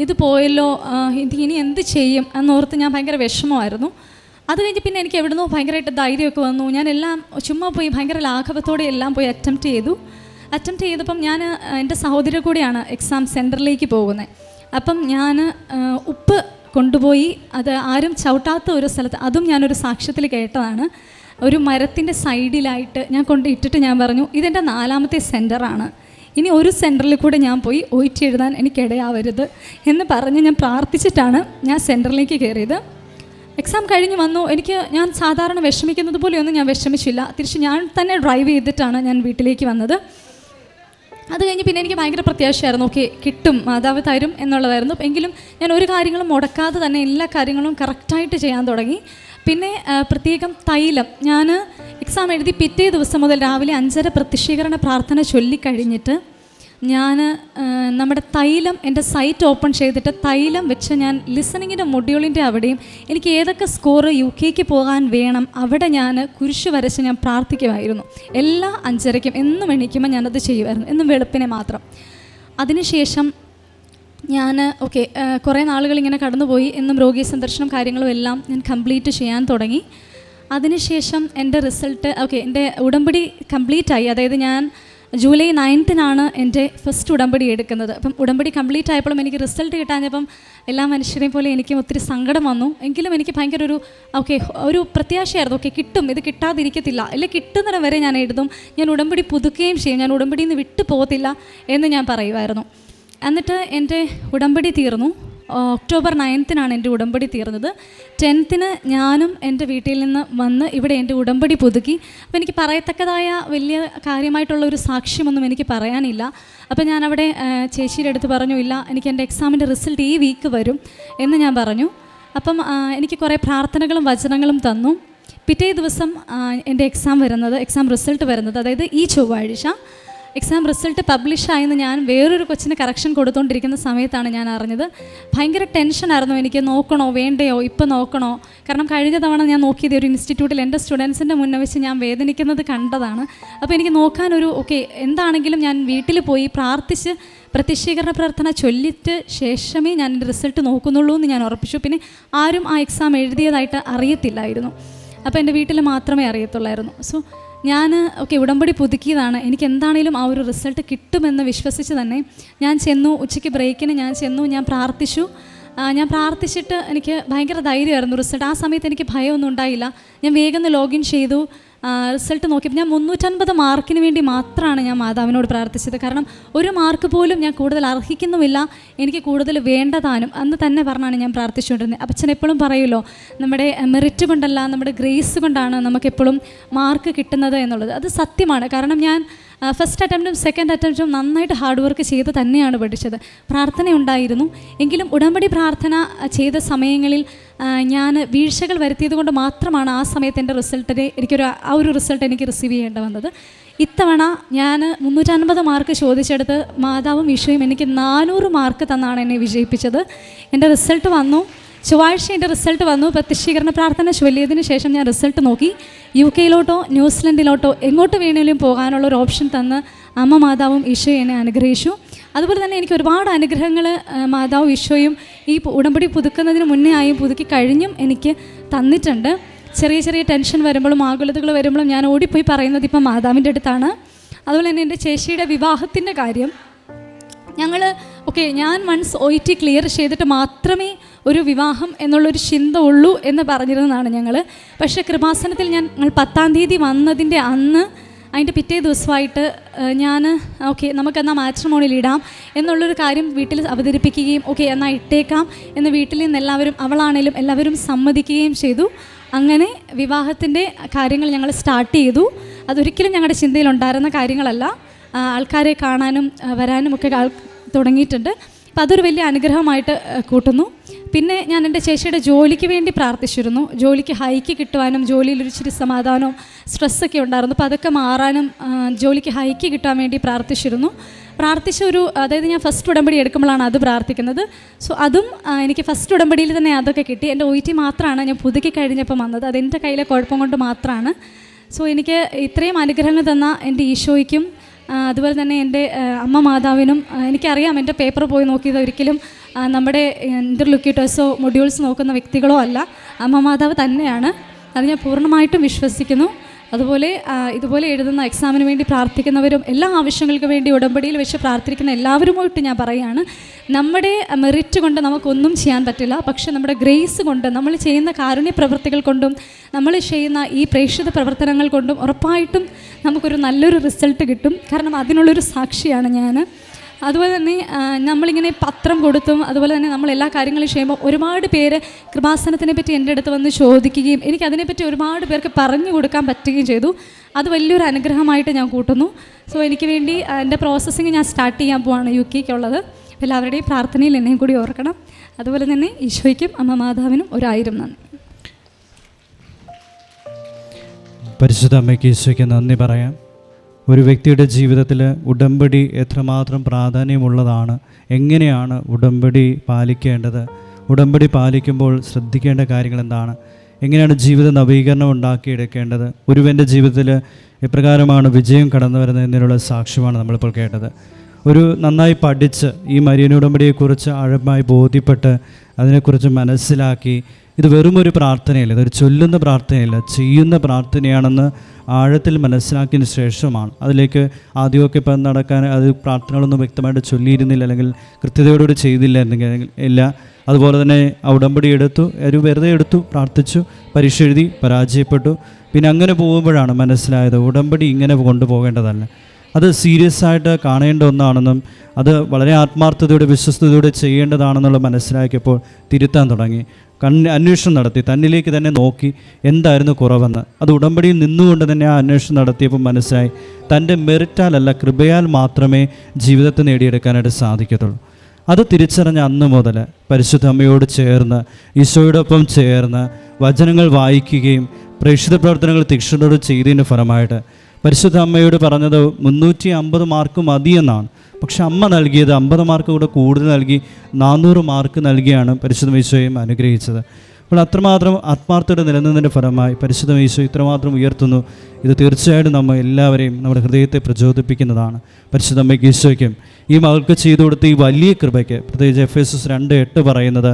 ഇത് പോയല്ലോ, ഇനി എന്ത് ചെയ്യും എന്നോർത്ത് ഞാൻ ഭയങ്കര വിഷമമായിരുന്നു. അത് കഴിഞ്ഞ് പിന്നെ എനിക്ക് എവിടുന്നോ ഭയങ്കരമായിട്ട് ധൈര്യമൊക്കെ വന്നു. ഞാൻ എല്ലാം ചുമ്മാ പോയി ഭയങ്കര ലാഘവത്തോടെ എല്ലാം പോയി അറ്റംപ്റ്റ് ചെയ്തപ്പം ഞാൻ എൻ്റെ സഹോദരി കൂടെയാണ് എക്സാം സെൻറ്ററിലേക്ക് പോകുന്നത്. അപ്പം ഞാൻ ഉപ്പ് കൊണ്ടുപോയി അത് ആരും ചവിട്ടാത്ത ഒരു സ്ഥലത്ത്, അതും ഞാനൊരു സാക്ഷ്യത്തിൽ കേട്ടതാണ്, ഒരു മരത്തിൻ്റെ സൈഡിലായിട്ട് ഞാൻ കൊണ്ടിട്ടിട്ട് ഞാൻ പറഞ്ഞു ഇതെൻ്റെ 4ാമത്തെ സെൻറ്ററാണ്, ഇനി ഒരു സെൻറ്ററിൽ കൂടെ ഞാൻ പോയി OIT എഴുതാൻ എനിക്കിടയാവരുത് എന്ന് പറഞ്ഞ് ഞാൻ പ്രാർത്ഥിച്ചിട്ടാണ് ഞാൻ സെൻറ്ററിലേക്ക് കയറിയത്. എക്സാം കഴിഞ്ഞ് വന്നു. ഞാൻ സാധാരണ വിഷമിക്കുന്നത് പോലെയൊന്നും ഞാൻ വിഷമിച്ചില്ല. തിരിച്ച് ഞാൻ തന്നെ ഡ്രൈവ് ചെയ്തിട്ടാണ് ഞാൻ വീട്ടിലേക്ക് വന്നത്. അത് കഴിഞ്ഞ് പിന്നെ എനിക്ക് ഭയങ്കര പ്രത്യാശയായിരുന്നു, ഓക്കെ കിട്ടും, മാതാവ് തരും എന്നുള്ളതായിരുന്നു. എങ്കിലും ഞാൻ ഒരു കാര്യങ്ങളും മുടക്കാതെ തന്നെ എല്ലാ കാര്യങ്ങളും കറക്റ്റായിട്ട് ചെയ്യാൻ തുടങ്ങി. പിന്നെ പ്രത്യേകം തൈലം, ഞാൻ എക്സാം എഴുതി പിറ്റേ ദിവസം മുതൽ രാവിലെ 5:30 പ്രത്യക്ഷീകരണ പ്രാർത്ഥന ചൊല്ലിക്കഴിഞ്ഞിട്ട് ഞാൻ നമ്മുടെ തൈലം, എൻ്റെ സൈറ്റ് ഓപ്പൺ ചെയ്തിട്ട് തൈലം വെച്ച് ഞാൻ ലിസണിങ്ങിൻ്റെ മൊഡ്യൂളിൻ്റെ അവിടെയും എനിക്ക് ഏതൊക്കെ സ്കോർ UK പോകാൻ വേണം അവിടെ ഞാൻ കുരിശ് വരച്ച് ഞാൻ പ്രാർത്ഥിക്കുമായിരുന്നു. എല്ലാ 5:30ക്കും എന്നും എണീക്കുമ്പോൾ ഞാനത് ചെയ്യുമായിരുന്നു, എന്നും വെളുപ്പിനെ മാത്രം. അതിനുശേഷം ഞാൻ കുറേ നാളുകൾ ഇങ്ങനെ കടന്നുപോയി. എന്നും രോഗി സന്ദർശനം കാര്യങ്ങളും എല്ലാം ഞാൻ കംപ്ലീറ്റ് ചെയ്യാൻ തുടങ്ങി. അതിനുശേഷം എൻ്റെ റിസൾട്ട് എൻ്റെ ഉടമ്പടി കംപ്ലീറ്റായി. അതായത് ഞാൻ ജൂലൈ 9-നാണ് എൻ്റെ ഫസ്റ്റ് ഉടമ്പടി എടുക്കുന്നത്. അപ്പം ഉടമ്പടി കംപ്ലീറ്റ് ആയപ്പോഴും എനിക്ക് റിസൾട്ട് കിട്ടാഞ്ഞപ്പം എല്ലാ മനുഷ്യരെയും പോലെ എനിക്കും ഒത്തിരി സങ്കടം വന്നു. എങ്കിലും എനിക്ക് ഭയങ്കര ഒരു പ്രത്യാശയായിരുന്നു, കിട്ടും, ഇത് കിട്ടാതിരിക്കത്തില്ല, അല്ലെ കിട്ടുന്നിടം വരെ ഞാൻ എഴുതും, ഞാൻ ഉടമ്പടി പുതുക്കുകയും ചെയ്യും, ഞാൻ ഉടമ്പടിയിൽ നിന്ന് വിട്ടു പോകത്തില്ല എന്ന് ഞാൻ പറയുമായിരുന്നു. എന്നിട്ട് എൻ്റെ ഉടമ്പടി തീർന്നു. ഒക്ടോബർ 9-നാണ് എൻ്റെ ഉടമ്പടി തീർന്നത്. 10-ന് ഞാനും എൻ്റെ വീട്ടിൽ നിന്ന് വന്ന് ഇവിടെ എൻ്റെ ഉടമ്പടി പുതുക്കി. അപ്പോൾ എനിക്ക് പറയത്തക്കതായ വലിയ കാര്യമായിട്ടുള്ള ഒരു സാക്ഷ്യമൊന്നും എനിക്ക് പറയാനില്ല. അപ്പോൾ ഞാനവിടെ ചേച്ചിയുടെ അടുത്ത് പറഞ്ഞു, ഇല്ല എനിക്ക് എൻ്റെ എക്സാമിൻ്റെ റിസൾട്ട് ഈ വീക്ക് വരും എന്ന് ഞാൻ പറഞ്ഞു. അപ്പം എനിക്ക് കുറേ പ്രാർത്ഥനകളും വചനങ്ങളും തന്നു. പിറ്റേ ദിവസം എൻ്റെ എക്സാം റിസൾട്ട് വരുന്നത്, അതായത് ഈ ചൊവ്വാഴ്ച എക്സാം റിസൾട്ട് പബ്ലിഷായെന്ന് ഞാൻ വേറൊരു കൊച്ചിന് കറക്ഷൻ കൊടുത്തുകൊണ്ടിരിക്കുന്ന സമയത്താണ് ഞാൻ അറിഞ്ഞത്. ഭയങ്കര ടെൻഷനായിരുന്നു എനിക്ക്, നോക്കണോ വേണ്ടയോ, ഇപ്പം നോക്കണോ. കാരണം കഴിഞ്ഞ തവണ ഞാൻ നോക്കിയത് ഒരു ഇൻസ്റ്റിറ്റ്യൂട്ടിൽ എൻ്റെ സ്റ്റുഡൻസിൻ്റെ മുന്നേ വെച്ച് ഞാൻ വേദനിക്കുന്നത് കണ്ടതാണ്. അപ്പോൾ എനിക്ക് നോക്കാനൊരു എന്താണെങ്കിലും ഞാൻ വീട്ടിൽ പോയി പ്രാർത്ഥിച്ച് പ്രത്യക്ഷീകരണ പ്രാർത്ഥന ചൊല്ലിയിട്ട് ശേഷമേ ഞാൻ എൻ്റെ റിസൾട്ട് നോക്കുന്നുള്ളൂ എന്ന് ഞാൻ ഉറപ്പിച്ചു. പിന്നെ ആരും ആ എക്സാം എഴുതിയതായിട്ട് അറിയത്തില്ലായിരുന്നു. അപ്പോൾ എൻ്റെ വീട്ടിൽ മാത്രമേ അറിയത്തുള്ളായിരുന്നു. സോ ഞാൻ ഉടമ്പടി പുതുക്കിയതാണ്. എനിക്ക് എന്താണേലും ആ ഒരു റിസൾട്ട് കിട്ടുമെന്ന് വിശ്വസിച്ച് തന്നെ ഞാൻ ചെന്നു. ഉച്ചയ്ക്ക് ബ്രേക്കിന് ഞാൻ ചെന്നു, ഞാൻ പ്രാർത്ഥിച്ചു. ഞാൻ പ്രാർത്ഥിച്ചിട്ട് എനിക്ക് ഭയങ്കര ധൈര്യമായിരുന്നു റിസൾട്ട്. ആ സമയത്ത് എനിക്ക് ഭയമൊന്നും ഉണ്ടായില്ല. ഞാൻ വേഗം ലോഗിൻ ചെയ്തു. റിസൾട്ട് നോക്കിയപ്പോൾ ഞാൻ 350 മാർക്കിന് വേണ്ടി മാത്രമാണ് ഞാൻ മാതാവിനോട് പ്രാർത്ഥിച്ചത്. കാരണം ഒരു മാർക്ക് പോലും ഞാൻ കൂടുതൽ അർഹിക്കുന്നുമില്ല, എനിക്ക് കൂടുതൽ വേണ്ടതാനും അന്ന് തന്നെ പറഞ്ഞാണ് ഞാൻ പ്രാർത്ഥിച്ചുകൊണ്ടിരുന്നത്. അപ്പച്ചൻ എപ്പോഴും പറയുമല്ലോ, നമ്മുടെ മെറിറ്റ് കൊണ്ടല്ല നമ്മുടെ ഗ്രേസ് കൊണ്ടാണ് നമുക്കെപ്പോഴും മാർക്ക് കിട്ടുന്നത് എന്നുള്ളത്. അത് സത്യമാണ്. കാരണം ഞാൻ ഫസ്റ്റ് അറ്റംപ്റ്റും സെക്കൻഡ് അറ്റംപ്റ്റും നന്നായിട്ട് ഹാർഡ് വർക്ക് ചെയ്ത് തന്നെയാണ് പഠിച്ചത്. പ്രാർത്ഥന ഉണ്ടായിരുന്നു. എങ്കിലും ഉടമ്പടി പ്രാർത്ഥന ചെയ്ത സമയങ്ങളിൽ ഞാൻ വീഴ്ചകൾ വരുത്തിയത് കൊണ്ട് മാത്രമാണ് ആ സമയത്ത് എൻ്റെ റിസൾട്ടിനെ ആ ഒരു റിസൾട്ട് എനിക്ക് റിസീവ് ചെയ്യേണ്ടി വന്നത്. ഇത്തവണ ഞാൻ 350 മാർക്ക് ചോദിച്ചെടുത്ത് മാതാവും ഈശോയും എനിക്ക് 400 മാർക്ക് തന്നാണ് എന്നെ വിജയിപ്പിച്ചത്. എൻ്റെ റിസൾട്ട് വന്നു. ചൊവ്വാഴ്ച എൻ്റെ റിസൾട്ട് വന്നു. പ്രത്യക്ഷീകരണ പ്രാർത്ഥന ചൊല്ലിയതിന് ശേഷം ഞാൻ റിസൾട്ട് നോക്കി. UK ന്യൂസിലൻഡിലോട്ടോ എങ്ങോട്ട് വേണമെങ്കിലും പോകാനുള്ള ഒരു ഓപ്ഷൻ തന്ന് അമ്മ മാതാവും ഈശോയും എന്നെ അനുഗ്രഹിച്ചു. അതുപോലെ തന്നെ എനിക്ക് ഒരുപാട് അനുഗ്രഹങ്ങൾ മാതാവും ഈശോയും ഈ ഉടമ്പടി പുതുക്കുന്നതിന് മുന്നേ ആയും പുതുക്കി കഴിഞ്ഞും എനിക്ക് തന്നിട്ടുണ്ട്. ചെറിയ ചെറിയ ടെൻഷൻ വരുമ്പോഴും ആകുലതകൾ വരുമ്പോഴും ഞാൻ ഓടിപ്പോയി പറയുന്നത് ഇപ്പം മാതാവിൻ്റെ അടുത്താണ്. അതുപോലെ തന്നെ എൻ്റെ ചേച്ചിയുടെ വിവാഹത്തിൻ്റെ കാര്യം ഞാൻ വൺസ് OIT ക്ലിയർ ചെയ്തിട്ട് മാത്രമേ ഒരു വിവാഹം എന്നുള്ളൊരു ചിന്ത ഉള്ളൂ എന്ന് പറഞ്ഞിരുന്നതാണ് ഞങ്ങൾ. പക്ഷേ കൃപാസനത്തിൽ ഞങ്ങൾ 10-ാം തീയതി വന്നതിൻ്റെ അന്ന് അതിൻ്റെ പിറ്റേ ദിവസമായിട്ട് ഞാൻ നമുക്കെന്നാൽ മാട്രിമോണിയിൽ ഇടാം എന്നുള്ളൊരു കാര്യം വീട്ടിൽ അവതരിപ്പിക്കുകയും എന്നാൽ ഇട്ടേക്കാം എന്ന് വീട്ടിൽ നിന്ന് അവളാണേലും എല്ലാവരും സമ്മതിക്കുകയും ചെയ്തു. അങ്ങനെ വിവാഹത്തിൻ്റെ കാര്യങ്ങൾ ഞങ്ങൾ സ്റ്റാർട്ട് ചെയ്തു. അതൊരിക്കലും ഞങ്ങളുടെ ചിന്തയിലുണ്ടായിരുന്ന കാര്യങ്ങളല്ല. ആൾക്കാരെ കാണാനും വരാനും ഒക്കെ തുടങ്ങിയിട്ടുണ്ട്. അപ്പം അതൊരു വലിയ അനുഗ്രഹമായിട്ട് കൂട്ടുന്നു. പിന്നെ ഞാൻ എൻ്റെ ചേച്ചിയുടെ ജോലിക്ക് വേണ്ടി പ്രാർത്ഥിച്ചിരുന്നു. ജോലിക്ക് ഹൈക്ക് കിട്ടുവാനും ജോലിയിൽ ഒരു ഇച്ചിരി സമാധാനവും സ്ട്രെസ്സൊക്കെ ഉണ്ടായിരുന്നു. അപ്പോൾ അതൊക്കെ മാറാനും ജോലിക്ക് ഹൈക്ക് കിട്ടാൻ വേണ്ടി പ്രാർത്ഥിച്ചിരുന്നു. അതായത് ഞാൻ ഫസ്റ്റ് ഉടമ്പടി എടുക്കുമ്പോഴാണ് അത് പ്രാർത്ഥിക്കുന്നത്. സോ അതും എനിക്ക് ഫസ്റ്റ് ഉടമ്പടിയിൽ തന്നെ അതൊക്കെ കിട്ടി. എൻ്റെ OIT മാത്രമാണ് ഞാൻ പുതുക്കി കഴിഞ്ഞപ്പോൾ വന്നത്. അതെൻ്റെ കയ്യിലെ കുഴപ്പം കൊണ്ട് മാത്രമാണ്. സോ എനിക്ക് ഇത്രയും അനുഗ്രഹങ്ങൾ തന്ന എൻ്റെ ഈശോയ്ക്കും അതുപോലെ തന്നെ എൻ്റെ അമ്മ മാതാവിനും, എനിക്കറിയാം എൻ്റെ പേപ്പർ പോയി നോക്കിയത് ഒരിക്കലും നമ്മുടെ ഇൻ്റർലൊക്യൂട്ടേഴ്സോ മൊഡ്യൂൾസ് നോക്കുന്ന വ്യക്തികളോ അല്ല, അമ്മ മാതാവ് തന്നെയാണ്. അത് ഞാൻ പൂർണ്ണമായിട്ടും വിശ്വസിക്കുന്നു. അതുപോലെ ഇതുപോലെ എഴുതുന്ന എക്സാമിന് വേണ്ടി പ്രാർത്ഥിക്കുന്നവരും എല്ലാ ആവശ്യങ്ങൾക്ക് വേണ്ടി ഉടമ്പടിയിൽ വെച്ച് പ്രാർത്ഥിക്കുന്ന എല്ലാവരുമായിട്ട് ഞാൻ പറയുകയാണ്, നമ്മുടെ മെറിറ്റ് കൊണ്ട് നമുക്കൊന്നും ചെയ്യാൻ പറ്റില്ല. പക്ഷെ നമ്മുടെ ഗ്രേസ് കൊണ്ട്, നമ്മൾ ചെയ്യുന്ന കാരുണ്യ പ്രവൃത്തികൾ കൊണ്ടും നമ്മൾ ചെയ്യുന്ന ഈ പ്രേക്ഷിത പ്രവർത്തനങ്ങൾ കൊണ്ടും ഉറപ്പായിട്ടും നമുക്കൊരു നല്ലൊരു റിസൾട്ട് കിട്ടും. കാരണം അതിനുള്ളൊരു സാക്ഷിയാണ് ഞാൻ. അതുപോലെ തന്നെ നമ്മളിങ്ങനെ പത്രം കൊടുത്തും അതുപോലെ തന്നെ നമ്മൾ എല്ലാ കാര്യങ്ങളും ചെയ്യുമ്പോൾ ഒരുപാട് പേര് കൃപാസനത്തിനെ പറ്റി എൻ്റെ അടുത്ത് വന്ന് ചോദിക്കുകയും എനിക്കതിനെപ്പറ്റി ഒരുപാട് പേർക്ക് പറഞ്ഞു കൊടുക്കാൻ പറ്റുകയും ചെയ്തു. അത് വലിയൊരു അനുഗ്രഹമായിട്ട് ഞാൻ കൂട്ടുന്നു. സോ എനിക്ക് വേണ്ടി എൻ്റെ പ്രോസസ്സിങ് ഞാൻ സ്റ്റാർട്ട് ചെയ്യാൻ പോവാണ് UK-ക്കുള്ളത്. എല്ലാവരുടെയും പ്രാർത്ഥനയിൽ എന്നെയും കൂടി ഓർക്കണം. അതുപോലെ തന്നെ ഈശോയ്ക്കും അമ്മ മാതാവിനും 1000 നന്ദി. പരിശുദ്ധ അമ്മയ്ക്ക് ഈശോയ്ക്ക് നന്ദി പറയാം. ഒരു വ്യക്തിയുടെ ജീവിതത്തിൽ ഉടമ്പടി എത്രമാത്രം പ്രാധാന്യമുള്ളതാണ്, എങ്ങനെയാണ് ഉടമ്പടി പാലിക്കേണ്ടത്, ഉടമ്പടി പാലിക്കുമ്പോൾ ശ്രദ്ധിക്കേണ്ട കാര്യങ്ങൾ എന്താണ്, എങ്ങനെയാണ് ജീവിത നവീകരണം ഉണ്ടാക്കിയെടുക്കേണ്ടത്, ഒരുവൻ്റെ ജീവിതത്തിൽ എപ്രകാരമാണ് വിജയം കടന്നു വരുന്നത് എന്നതിനുള്ള സാക്ഷ്യമാണ് നമ്മളിപ്പോൾ കേട്ടത്. ഒരു നന്നായി പഠിച്ച് ഈ മരിയൻ ഉടമ്പടിയെക്കുറിച്ച് ആഴമായി ബോധ്യപ്പെട്ട് അതിനെക്കുറിച്ച് മനസ്സിലാക്കി ഇത് വെറുമൊരു പ്രാർത്ഥനയല്ല, ഇതൊരു ചൊല്ലുന്ന പ്രാർത്ഥനയല്ല, ചെയ്യുന്ന പ്രാർത്ഥനയാണെന്ന് ആഴത്തിൽ മനസ്സിലാക്കിയതിന് ശേഷമാണ് അതിലേക്ക് ആദ്യമൊക്കെ ഇപ്പം നടക്കാൻ അത് പ്രാർത്ഥനകളൊന്നും വ്യക്തമായിട്ട് ചൊല്ലിയിരുന്നില്ല, അല്ലെങ്കിൽ കൃത്യതയോടുകൂടി ചെയ്തില്ലായിരുന്നെങ്കിൽ ഇല്ല. അതുപോലെ തന്നെ ആ ഉടമ്പടി എടുത്തു, ഒരു വെറുതെ എടുത്തു, പ്രാർത്ഥിച്ചു, പരീക്ഷ എഴുതി, പരാജയപ്പെട്ടു. പിന്നെ അങ്ങനെ പോകുമ്പോഴാണ് മനസ്സിലായത് ഉടമ്പടി ഇങ്ങനെ കൊണ്ടുപോകേണ്ടതല്ല, അത് സീരിയസ് ആയിട്ട് കാണേണ്ട ഒന്നാണെന്നും അത് വളരെ ആത്മാർത്ഥതയോടെ വിശ്വസ്തയോടെ ചെയ്യേണ്ടതാണെന്നുള്ള മനസ്സിലാക്കിയപ്പോൾ തിരുത്താൻ തുടങ്ങി. അന്വേഷണം നടത്തി, തന്നിലേക്ക് തന്നെ നോക്കി എന്തായിരുന്നു കുറവെന്ന്. അത് ഉടമ്പടിയിൽ നിന്നുകൊണ്ട് തന്നെ ആ അന്വേഷണം നടത്തിയപ്പോൾ മനസ്സിലായി തൻ്റെ മെറിറ്റാലല്ല കൃപയാൽ മാത്രമേ ജീവിതത്തെ നേടിയെടുക്കാനായിട്ട് സാധിക്കത്തുള്ളൂ. അത് തിരിച്ചറിഞ്ഞ അന്ന് മുതൽ പരിശുദ്ധ അമ്മയോട് ചേർന്ന് ഈശോയോടൊപ്പം ചേർന്ന് വചനങ്ങൾ വായിക്കുകയും പ്രേക്ഷിത പ്രവർത്തനങ്ങൾ തീക്ഷ്ണതയോട് ചെയ്തതിൻ്റെ ഫലമായിട്ട് പരിശുദ്ധ അമ്മയോട് പറഞ്ഞത് 350 മാർക്ക് മതിയെന്നാണ്. പക്ഷെ അമ്മ നൽകിയത് 50 മാർക്ക് കൂടെ കൂടുതൽ നൽകി 400 മാർക്ക് നൽകിയാണ് പരിശുദ്ധ ഈശോയും അനുഗ്രഹിച്ചത്. അപ്പോൾ അത്രമാത്രം ആത്മാർത്ഥത നിലനിന്നതിൻ്റെ ഫലമായി പരിശുദ്ധ ഈശോ ഇത്രമാത്രം ഉയർത്തുന്നു. ഇത് തീർച്ചയായിട്ടും നമ്മൾ എല്ലാവരെയും നമ്മുടെ ഹൃദയത്തെ പ്രചോദിപ്പിക്കുന്നതാണ്. പരിശുദ്ധ അമ്മയ്ക്ക് ഈശോയ്ക്കും ഈ മകൾക്ക് ചെയ്തു കൊടുത്ത ഈ വലിയ കൃപയ്ക്ക്, പ്രത്യേകിച്ച് എഫേസ്യസ് 2:8 പറയുന്നത്,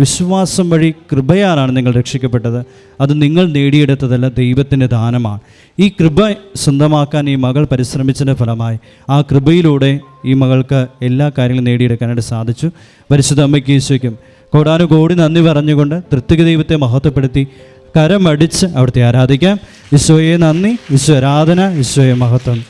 വിശ്വാസം വഴി കൃപയാലാണ് നിങ്ങൾ രക്ഷിക്കപ്പെട്ടത്, അത് നിങ്ങൾ നേടിയെടുത്തതല്ല, ദൈവത്തിൻ്റെ ദാനമാണ്. ഈ കൃപ സ്വന്തമാക്കാൻ ഈ മകൾ പരിശ്രമിച്ചതിൻ്റെ ഫലമായി ആ കൃപയിലൂടെ ഈ മകൾക്ക് എല്ലാ കാര്യങ്ങളും നേടിയെടുക്കാനായിട്ട് സാധിച്ചു. പരിശുദ്ധ അമ്മയ്ക്ക് ഈശോയ്ക്കും കോടാനുകോടി നന്ദി പറഞ്ഞുകൊണ്ട് തൃത്വിക ദൈവത്തെ മഹത്വപ്പെടുത്തി കരമടിച്ച് അവിടുത്തെ ആരാധിക്കാം. ഈശോയെ നന്ദി, ഈശോ ആരാധന, ഈശോയെ മഹത്വം.